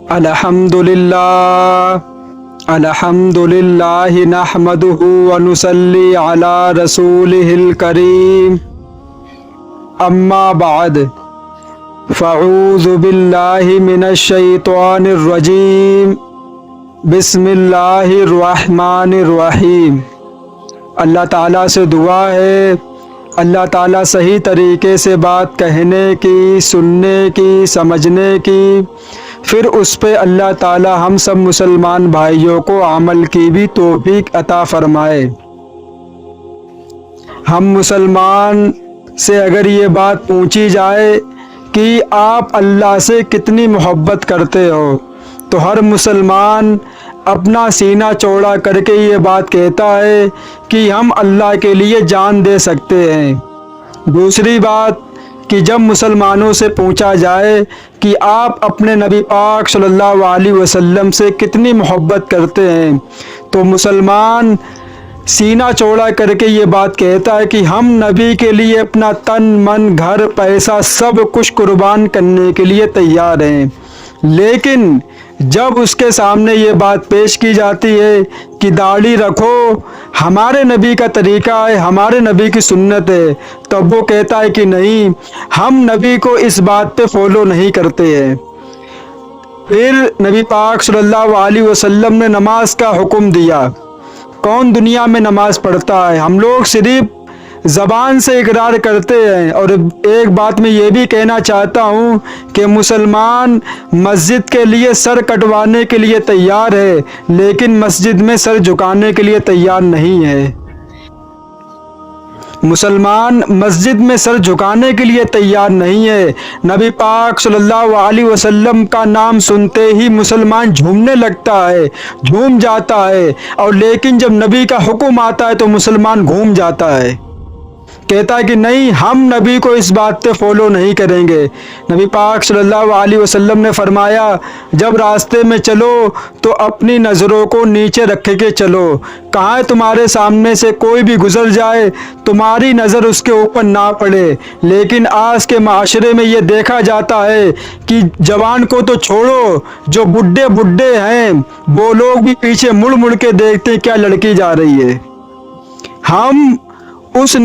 الحمدللہ نحمدہ ونصلی علی رسولہ الکریم اما بعد فاعوذ باللہ من الشیطان الرجیم بسم اللہ الرحمن الرحیم۔ اللہ تعالیٰ سے دعا ہے اللہ تعالیٰ صحیح طریقے سے بات کہنے کی، سننے کی، سمجھنے کی، پھر اس پہ اللہ تعالیٰ ہم سب مسلمان بھائیوں کو عمل کی بھی توفیق عطا فرمائے۔ ہم مسلمان سے اگر یہ بات پوچھی جائے کہ آپ اللہ سے کتنی محبت کرتے ہو تو ہر مسلمان اپنا سینہ چوڑا کر کے یہ بات کہتا ہے کہ ہم اللہ کے لیے جان دے سکتے ہیں۔ دوسری بات کہ جب مسلمانوں سے پوچھا جائے کہ آپ اپنے نبی پاک صلی اللہ علیہ وسلم سے کتنی محبت کرتے ہیں تو مسلمان سینہ چوڑا کر کے یہ بات کہتا ہے کہ ہم نبی کے لیے اپنا تن من گھر پیسہ سب کچھ قربان کرنے کے لیے تیار ہیں۔ لیکن جب اس کے سامنے یہ بات پیش کی جاتی ہے کہ داڑھی رکھو، ہمارے نبی کا طریقہ ہے، ہمارے نبی کی سنت ہے، تب وہ کہتا ہے کہ نہیں، ہم نبی کو اس بات پہ فالو نہیں کرتے ہیں۔ پھر نبی پاک صلی اللہ علیہ وسلم نے نماز کا حکم دیا۔ کون دنیا میں نماز پڑھتا ہے؟ ہم لوگ صرف زبان سے اقرار کرتے ہیں۔ اور ایک بات میں یہ بھی کہنا چاہتا ہوں کہ مسلمان مسجد کے لیے سر کٹوانے کے لیے تیار ہے لیکن مسجد میں سر جھکانے کے لیے تیار نہیں ہے۔ مسلمان مسجد میں سر جھکانے کے لیے تیار نہیں ہے۔ نبی پاک صلی اللہ علیہ وسلم کا نام سنتے ہی مسلمان جھومنے لگتا ہے، جھوم جاتا ہے، اور لیکن جب نبی کا حکم آتا ہے تو مسلمان گھوم جاتا ہے، کہتا ہے کہ نہیں، ہم نبی کو اس بات پہ فالو نہیں کریں گے۔ نبی پاک صلی اللہ علیہ وسلم نے فرمایا جب راستے میں چلو تو اپنی نظروں کو نیچے رکھ کے چلو، کہاں تمہارے سامنے سے کوئی بھی گزر جائے تمہاری نظر اس کے اوپر نہ پڑے۔ لیکن آج کے معاشرے میں یہ دیکھا جاتا ہے کہ جوان کو تو چھوڑو، جو بڈھے ہیں وہ لوگ بھی پیچھے مڑ مڑ کے دیکھتے ہیں کیا لڑکی جا رہی ہے۔ ہم اس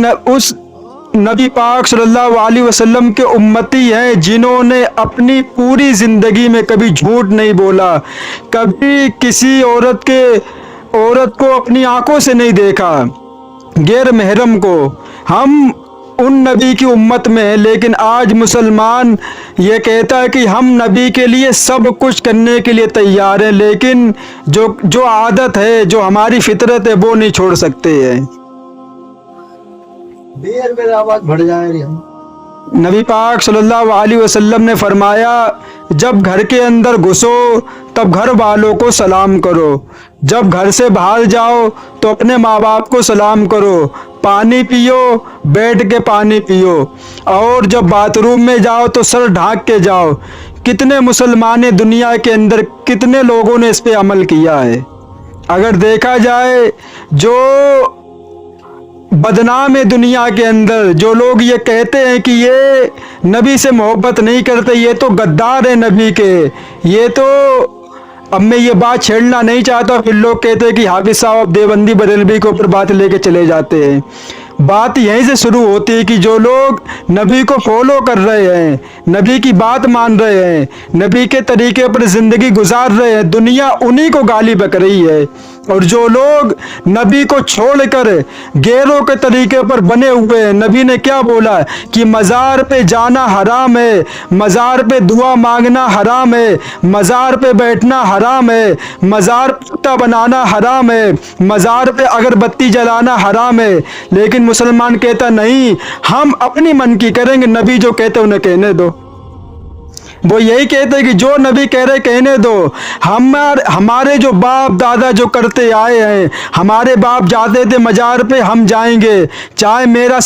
نبی پاک صلی اللہ علیہ وسلم کے امتی ہیں جنہوں نے اپنی پوری زندگی میں کبھی جھوٹ نہیں بولا، کبھی کسی عورت کو اپنی آنکھوں سے نہیں دیکھا، غیر محرم کو۔ ہم ان نبی کی امت میں ہیں، لیکن آج مسلمان یہ کہتا ہے کہ ہم نبی کے لیے سب کچھ کرنے کے لیے تیار ہیں، لیکن جو عادت ہے، جو ہماری فطرت ہے، وہ نہیں چھوڑ سکتے ہیں۔ میرا آواز بڑھ جائے رہی ہم۔ نبی پاک صلی اللہ علیہ وسلم نے فرمایا جب گھر کے اندر گھسو تب گھر والوں کو سلام کرو، جب گھر سے باہر جاؤ تو اپنے ماں باپ کو سلام کرو، پانی پیو بیٹھ کے پانی پیو، اور جب باتھ روم میں جاؤ تو سر ڈھانک کے جاؤ۔ کتنے مسلمان دنیا کے اندر، کتنے لوگوں نے اس پہ عمل کیا ہے؟ اگر دیکھا جائے جو بدنام ہے دنیا کے اندر، جو لوگ یہ کہتے ہیں کہ یہ نبی سے محبت نہیں کرتے، یہ تو غدار ہیں نبی کے، یہ تو، اب میں یہ بات چھیڑنا نہیں چاہتا، پھر لوگ کہتے ہیں کہ حافظ صاحب دیوبندی بریلوی کے اوپر بات لے کے چلے جاتے ہیں۔ بات یہیں سے شروع ہوتی ہے کہ جو لوگ نبی کو فالو کر رہے ہیں، نبی کی بات مان رہے ہیں، نبی کے طریقے پر زندگی گزار رہے ہیں، دنیا انہی کو گالی بک رہی ہے۔ اور جو لوگ نبی کو چھوڑ کر غیروں کے طریقے پر بنے ہوئے ہیں، نبی نے کیا بولا کہ مزار پہ جانا حرام ہے، مزار پہ دعا مانگنا حرام ہے، مزار پہ بیٹھنا حرام ہے، مزار پختہ بنانا حرام ہے، مزار پہ اگربتی جلانا حرام ہے۔ لیکن مسلمان کہتا نہیں، ہم اپنی من کی کریں گے، نبی جو کہتے انہیں کہنے دو۔ وہ یہی کہتے ہیں کہ جو نبی کہہ رہے کہنے دو۔ ہمارے جو باپ دادا جو کرتے آئے ہیں، ہمارے باپ جاتے تھے مزار پہ، ہم جائیں گے، چاہے میرا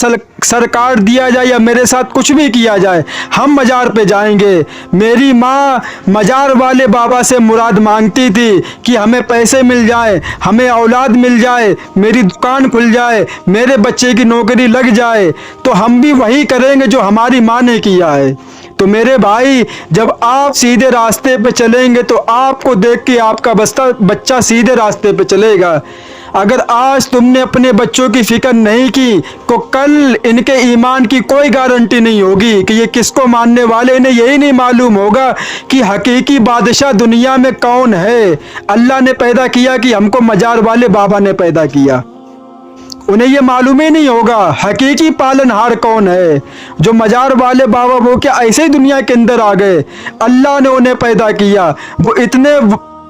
سر کاٹ دیا جائے یا میرے ساتھ کچھ بھی کیا جائے، ہم مزار پہ جائیں گے۔ میری ماں مزار والے بابا سے مراد مانگتی تھی کہ ہمیں پیسے مل جائیں، ہمیں اولاد مل جائے، میری دکان کھل جائے، میرے بچے کی نوکری لگ جائے، تو ہم بھی وہی کریں گے جو ہماری ماں نے کیا ہے۔ تو میرے بھائی، جب آپ سیدھے راستے پہ چلیں گے تو آپ کو دیکھ کے آپ کا بچہ سیدھے راستے پہ چلے گا۔ اگر آج تم نے اپنے بچوں کی فکر نہیں کی تو کل ان کے ایمان کی کوئی گارنٹی نہیں ہوگی کہ یہ کس کو ماننے والے، انہیں یہی نہیں معلوم ہوگا کہ حقیقی بادشاہ دنیا میں کون ہے۔ اللہ نے پیدا کیا کہ ہم کو مزار والے بابا نے پیدا کیا، انہیں یہ معلوم ہی نہیں ہوگا حقیقی پالنہار کون ہے۔ جو مزار والے بابا وہ کیا ایسے ہی دنیا کے اندر آ گئے؟ اللہ نے انہیں پیدا کیا، وہ اتنے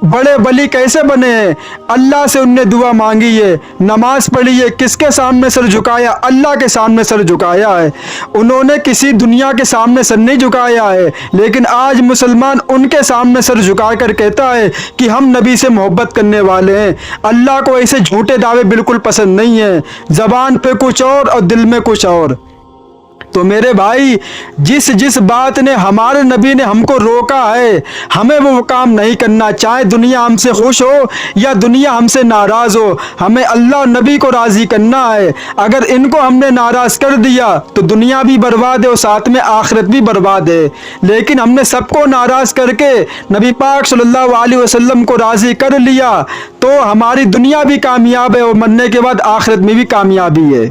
بڑے ولی کیسے بنے ہیں؟ اللہ سے انہوں نے دعا مانگی ہے، نماز پڑھی ہے، کس کے سامنے سر جھکایا؟ اللہ کے سامنے سر جھکایا ہے۔ انہوں نے کسی دنیا کے سامنے سر نہیں جھکایا ہے، لیکن آج مسلمان ان کے سامنے سر جھکا کر کہتا ہے کہ ہم نبی سے محبت کرنے والے ہیں۔ اللہ کو ایسے جھوٹے دعوے بالکل پسند نہیں ہیں، زبان پہ کچھ اور دل میں کچھ اور۔ تو میرے بھائی، جس بات نے ہمارے نبی نے ہم کو روکا ہے، ہمیں وہ کام نہیں کرنا، چاہے دنیا ہم سے خوش ہو یا دنیا ہم سے ناراض ہو، ہمیں اللہ اور نبی کو راضی کرنا ہے۔ اگر ان کو ہم نے ناراض کر دیا تو دنیا بھی برباد ہے اور ساتھ میں آخرت بھی برباد ہے، لیکن ہم نے سب کو ناراض کر کے نبی پاک صلی اللہ علیہ وسلم کو راضی کر لیا تو ہماری دنیا بھی کامیاب ہے اور مرنے کے بعد آخرت میں بھی کامیابی ہے۔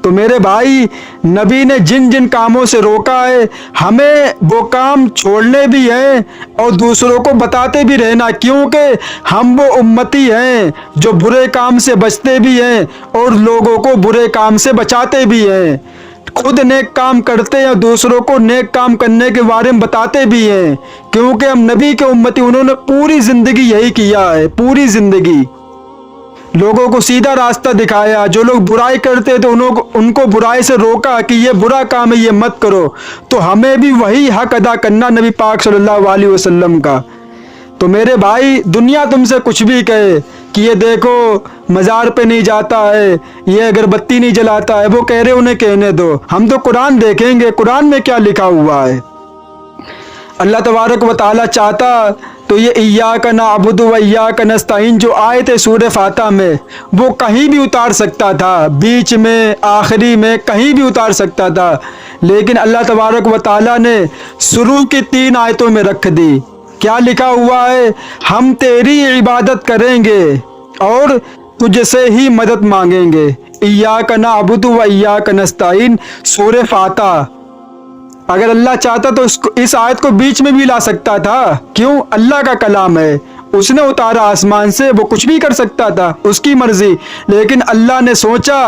تو میرے بھائی، نبی نے جن جن کاموں سے روکا ہے ہمیں وہ کام چھوڑنے بھی ہیں اور دوسروں کو بتاتے بھی رہنا، کیونکہ ہم وہ امتی ہیں جو برے کام سے بچتے بھی ہیں اور لوگوں کو برے کام سے بچاتے بھی ہیں، خود نیک کام کرتے ہیں اور دوسروں کو نیک کام کرنے کے بارے میں بتاتے بھی ہیں، کیونکہ ہم نبی کے امتی، انہوں نے پوری زندگی یہی کیا ہے، پوری زندگی لوگوں کو سیدھا راستہ دکھایا۔ جو لوگ برائی کرتے تھے ان کو برائی سے روکا کہ یہ برا کام ہے، یہ مت کرو۔ تو ہمیں بھی وہی حق ادا کرنا نبی پاک صلی اللہ علیہ وسلم کا۔ تو میرے بھائی، دنیا تم سے کچھ بھی کہے کہ یہ دیکھو مزار پہ نہیں جاتا ہے، یہ اگربتی نہیں جلاتا ہے، وہ کہہ رہے انہیں کہنے دو، ہم تو قرآن دیکھیں گے، قرآن میں کیا لکھا ہوا ہے۔ اللہ تبارک و تعالیٰ چاہتا تو یہ ایاک نعبد و ایاک نستعین جو آیت ہے سورہ فاتحہ میں، وہ کہیں بھی اتار سکتا تھا، بیچ میں، آخری میں، کہیں بھی اتار سکتا تھا، لیکن اللہ تبارک و تعالیٰ نے شروع کی 3 آیتوں میں رکھ دی۔ کیا لکھا ہوا ہے؟ ہم تیری عبادت کریں گے اور تجھ سے ہی مدد مانگیں گے۔ ایاک نعبد و ایاک نستعین سورہ فاتحہ۔ اگر اللہ چاہتا تو اس آیت کو بیچ میں بھی لا سکتا تھا، کیوں؟ اللہ کا کلام ہے، اس نے اتارا آسمان سے، وہ کچھ بھی کر سکتا تھا، اس کی مرضی، لیکن اللہ نے سوچا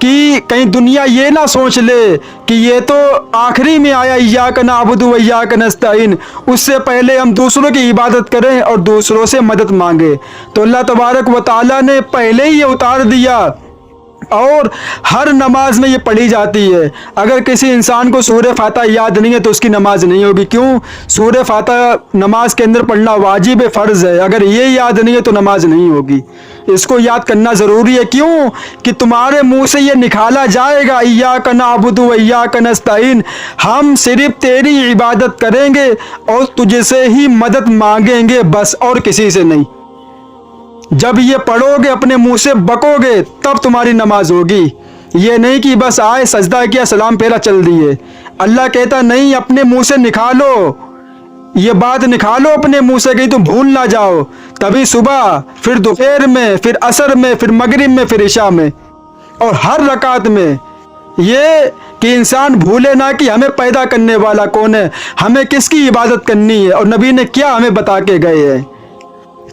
کہ کہیں دنیا یہ نہ سوچ لے کہ یہ تو آخری میں آیا ایاک نعبد و ایاک نستعین، اس سے پہلے ہم دوسروں کی عبادت کریں اور دوسروں سے مدد مانگے، تو اللہ تبارک و تعالیٰ نے پہلے ہی یہ اتار دیا اور ہر نماز میں یہ پڑھی جاتی ہے۔ اگر کسی انسان کو سورہ فاتحہ یاد نہیں ہے تو اس کی نماز نہیں ہوگی، کیوں؟ سورہ فاتحہ نماز کے اندر پڑھنا واجب فرض ہے، اگر یہ یاد نہیں ہے تو نماز نہیں ہوگی، اس کو یاد کرنا ضروری ہے۔ کیوں؟ کہ تمہارے منہ سے یہ نکالا جائے گا ایاک نعبد و ایاک نستعین، ہم صرف تیری عبادت کریں گے اور تجھ سے ہی مدد مانگیں گے، بس، اور کسی سے نہیں۔ جب یہ پڑھو گے، اپنے منہ سے بکو گے، تب تمہاری نماز ہوگی، یہ نہیں کہ بس آئے سجدہ کیا سلام پھیرا چل دیے۔ اللہ کہتا نہیں، اپنے منہ سے نکالو، یہ بات نکالو اپنے منہ سے، کہیں تم بھول نہ جاؤ، تبھی صبح، پھر دوپہر میں، پھر عصر میں، پھر مغرب میں، پھر عشاء میں، اور ہر رکعت میں، یہ کہ انسان بھولے نہ کہ ہمیں پیدا کرنے والا کون ہے، ہمیں کس کی عبادت کرنی ہے، اور نبی نے کیا ہمیں بتا کے گئے ہیں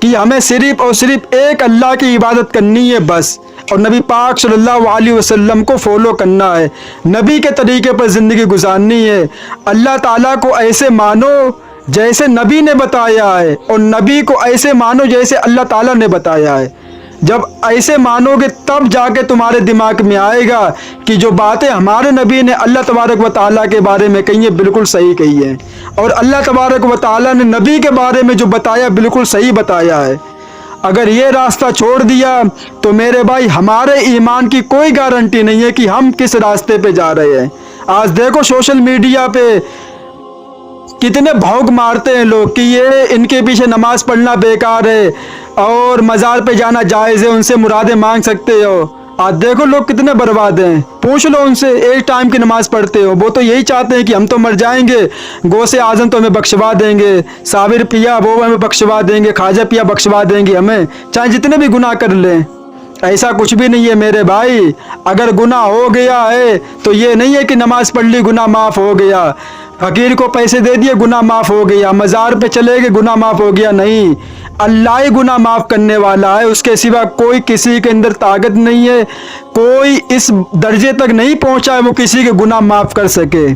کہ ہمیں صرف اور صرف ایک اللہ کی عبادت کرنی ہے، بس، اور نبی پاک صلی اللہ علیہ وسلم کو فالو کرنا ہے، نبی کے طریقے پر زندگی گزارنی ہے۔ اللہ تعالیٰ کو ایسے مانو جیسے نبی نے بتایا ہے، اور نبی کو ایسے مانو جیسے اللہ تعالیٰ نے بتایا ہے۔ جب ایسے مانو گے تب جا کے تمہارے دماغ میں آئے گا کہ جو باتیں ہمارے نبی نے اللہ تبارک و تعالیٰ کے بارے میں کہی ہیں بالکل صحیح کہی ہیں، اور اللہ تبارک و تعالیٰ نے نبی کے بارے میں جو بتایا بالکل صحیح بتایا ہے۔ اگر یہ راستہ چھوڑ دیا تو میرے بھائی ہمارے ایمان کی کوئی گارنٹی نہیں ہے کہ ہم کس راستے پہ جا رہے ہیں۔ آج دیکھو سوشل میڈیا پہ کتنے بھونک مارتے ہیں لوگ کہ یہ ان کے پیچھے نماز پڑھنا بیکار ہے اور مزار پہ جانا جائز ہے، ان سے مرادیں مانگ سکتے ہو۔ آج دیکھو لوگ کتنے برباد ہیں، پوچھ لو ان سے، ایک ٹائم کی نماز پڑھتے ہو، وہ تو یہی چاہتے ہیں کہ ہم تو مر جائیں گے، غوث اعظم تو ہمیں بخشوا دیں گے، صابر پیا وہ ہمیں بخشوا دیں گے، خواجہ پیا بخشوا دیں گے ہمیں، چاہے جتنے بھی گناہ کر لیں۔ ایسا کچھ بھی نہیں ہے میرے بھائی، اگر گناہ ہو گیا ہے تو یہ نہیں ہے کہ نماز پڑھ لی گناہ معاف ہو گیا، فقیر کو پیسے دے دیے گناہ معاف ہو گیا، مزار پہ چلے گئے گناہ معاف ہو گیا، نہیں، اللہ ہی گناہ معاف کرنے والا ہے، اس کے سوا کوئی کسی کے اندر طاقت نہیں ہے، کوئی اس درجے تک نہیں پہنچا ہے وہ کسی کے گناہ معاف کر سکے۔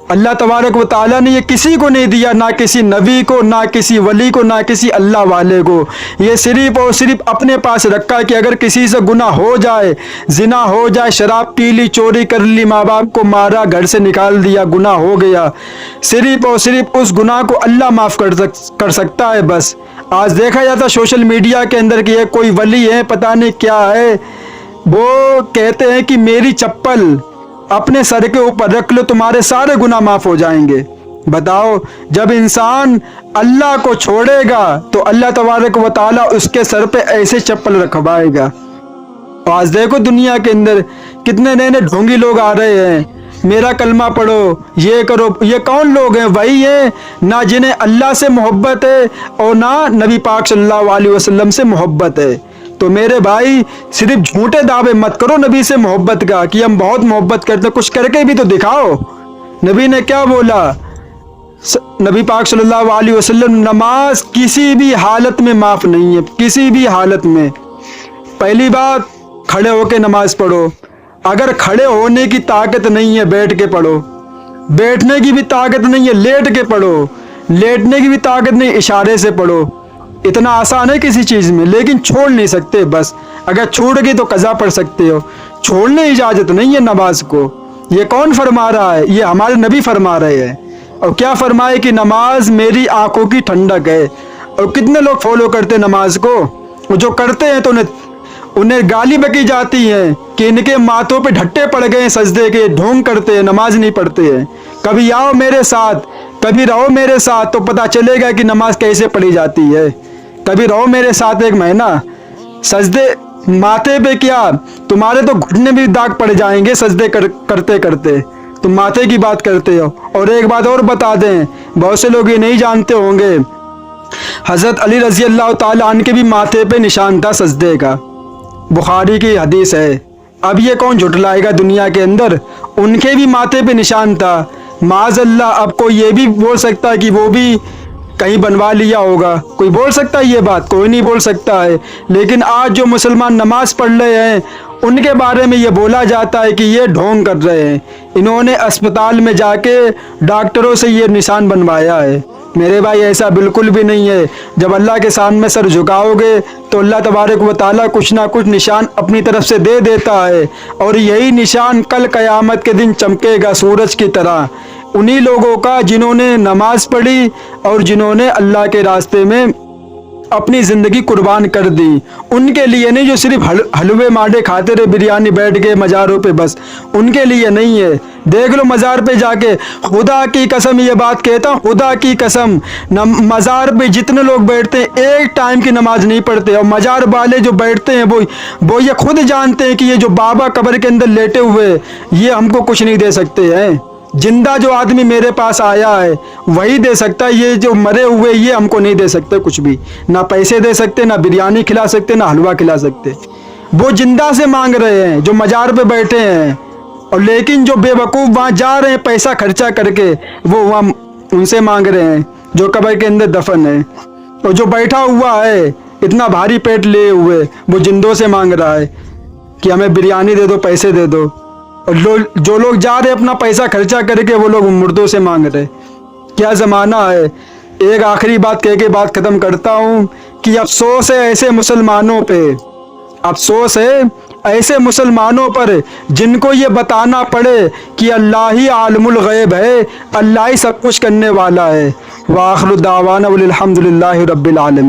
اللہ تبارک و تعالیٰ نے یہ کسی کو نہیں دیا، نہ کسی نبی کو، نہ کسی ولی کو، نہ کسی اللہ والے کو، یہ صرف اور صرف اپنے پاس رکھا کہ اگر کسی سے گناہ ہو جائے، زنا ہو جائے، شراب پی لی، چوری کر لی، ماں باپ کو مارا، گھر سے نکال دیا، گناہ ہو گیا، صرف اور صرف اس گناہ کو اللہ معاف کر سکتا ہے بس۔ آج دیکھا جاتا سوشل میڈیا کے اندر کہ یہ کوئی ولی ہے، پتہ نہیں کیا ہے، وہ کہتے ہیں کہ میری چپل اپنے سر کے اوپر رکھ لو تمہارے سارے گناہ معاف ہو جائیں گے۔ بتاؤ، جب انسان اللہ کو چھوڑے گا تو اللہ تبارک و تعالیٰ اس کے سر پہ ایسے چپل رکھوائے گا۔ آج دیکھو دنیا کے اندر کتنے نئے نئے ڈھونگی لوگ آ رہے ہیں، میرا کلمہ پڑھو، یہ کرو، یہ کون لوگ ہیں؟ وہی ہیں نہ جنہیں اللہ سے محبت ہے اور نہ نبی پاک صلی اللہ علیہ وسلم سے محبت ہے۔ تو میرے بھائی صرف جھوٹے دعوے مت کرو نبی سے محبت کا کہ ہم بہت محبت کرتے، کچھ کر کے بھی تو دکھاؤ۔ نبی نے کیا بولا؟ نبی پاک صلی اللہ علیہ وسلم، نماز کسی بھی حالت میں معاف نہیں ہے، کسی بھی حالت میں۔ پہلی بات، کھڑے ہو کے نماز پڑھو، اگر کھڑے ہونے کی طاقت نہیں ہے بیٹھ کے پڑھو، بیٹھنے کی بھی طاقت نہیں ہے لیٹ کے پڑھو، لیٹنے کی بھی طاقت نہیں اشارے سے پڑھو۔ اتنا آسان ہے کسی چیز میں، لیکن چھوڑ نہیں سکتے بس، اگر چھوڑ گئی تو قضا پڑھ سکتے ہو، چھوڑنے اجازت نہیں ہے نماز کو۔ یہ کون فرما رہا ہے؟ یہ ہمارے نبی فرما رہے ہیں۔ اور کیا فرمائے کہ نماز میری آنکھوں کی ٹھنڈک ہے۔ اور کتنے لوگ فالو کرتے نماز کو، وہ جو کرتے ہیں تو انہیں گالی بکی جاتی ہے کہ ان کے ماتھوں پہ ڈھٹے پڑ گئے سجدے کے، ڈھونگ کرتے ہیں، نماز نہیں پڑھتے ہیں۔ کبھی آؤ میرے ساتھ، کبھی رہو میرے ساتھ تو پتہ چلے گا کہ نماز کیسے پڑھی جاتی ہے۔ کبھی رہو میرے ساتھ ایک مہینہ، سجدے ماتھے پہ کیا، تمہارے تو گھٹنے بھی داغ پڑ جائیں گے سجدے کرتے کرتے، تم ماتھے کی بات کرتے ہو۔ اور ایک بات اور بتا دیں، بہت سے لوگ یہ نہیں جانتے ہوں گے، حضرت علی رضی اللہ تعالیٰ عنہ کے بھی ماتھے پہ نشان تھا سجدے کا، بخاری کی حدیث ہے۔ اب یہ کون جھٹلائے گا دنیا کے اندر؟ ان کے بھی ماتھے پہ نشان تھا۔ معاذ اللہ، اب کوئی یہ بھی بول سکتا ہے کہ وہ بھی کہیں بنوا لیا ہوگا؟ کوئی بول سکتا ہے یہ بات؟ کوئی نہیں بول سکتا ہے۔ لیکن آج جو مسلمان نماز پڑھ رہے ہیں ان کے بارے میں یہ بولا جاتا ہے کہ یہ ڈھونگ کر رہے ہیں، انہوں نے اسپتال میں جا کے ڈاکٹروں سے یہ نشان بنوایا ہے۔ میرے بھائی ایسا بالکل بھی نہیں ہے۔ جب اللہ کے سامنے سر جھکاؤ گے تو اللہ تبارک و تعالیٰ کچھ نہ کچھ نشان اپنی طرف سے دے دیتا ہے، اور یہی نشان کل قیامت کے دن چمکے گا سورج کی طرح، انہی لوگوں کا جنہوں نے نماز پڑھی اور جنہوں نے اللہ کے راستے میں اپنی زندگی قربان کر دی۔ ان کے لیے نہیں جو صرف حلوے مانڈے کھاتے رہے، بریانی بیٹھ کے مزاروں پہ، بس ان کے لیے نہیں ہے۔ دیکھ لو مزار پہ جا کے، خدا کی قسم یہ بات کہتا ہوں، خدا کی قسم، مزار پہ جتنے لوگ بیٹھتے ہیں ایک ٹائم کی نماز نہیں پڑھتے، اور مزار والے جو بیٹھتے ہیں وہ یہ خود جانتے ہیں کہ یہ جو بابا قبر کے اندر لیٹے ہوئے یہ ہم کو کچھ نہیں دے سکتے ہیں۔ زندہ جو آدمی میرے پاس آیا ہے وہی دے سکتا ہے، یہ جو مرے ہوئے یہ ہم کو نہیں دے سکتے کچھ بھی، نہ پیسے دے سکتے، نہ بریانی کھلا سکتے، نہ حلوہ کھلا سکتے۔ وہ زندہ سے مانگ رہے ہیں جو مزار پہ بیٹھے ہیں، اور لیکن جو بے وقوف وہاں جا رہے ہیں پیسہ خرچہ کر کے، وہ وہاں ان سے مانگ رہے ہیں جو قبر کے اندر دفن ہے۔ اور جو بیٹھا ہوا ہے اتنا بھاری پیٹ لیے ہوئے وہ زندوں سے مانگ رہا ہے کہ ہمیں بریانی دے دو، پیسے دے دو۔ اور جو لوگ جا رہے اپنا پیسہ خرچہ کر کے وہ لوگ مردوں سے مانگ رہے۔ کیا زمانہ ہے۔ ایک آخری بات کہہ کے بات ختم کرتا ہوں کہ افسوس ہے ایسے مسلمانوں پہ، افسوس ہے ایسے مسلمانوں پر جن کو یہ بتانا پڑے کہ اللہ ہی عالم الغیب ہے، اللہ ہی سب کچھ کرنے والا ہے۔ وآخر دعوانا الحمد للہ رب العالمین۔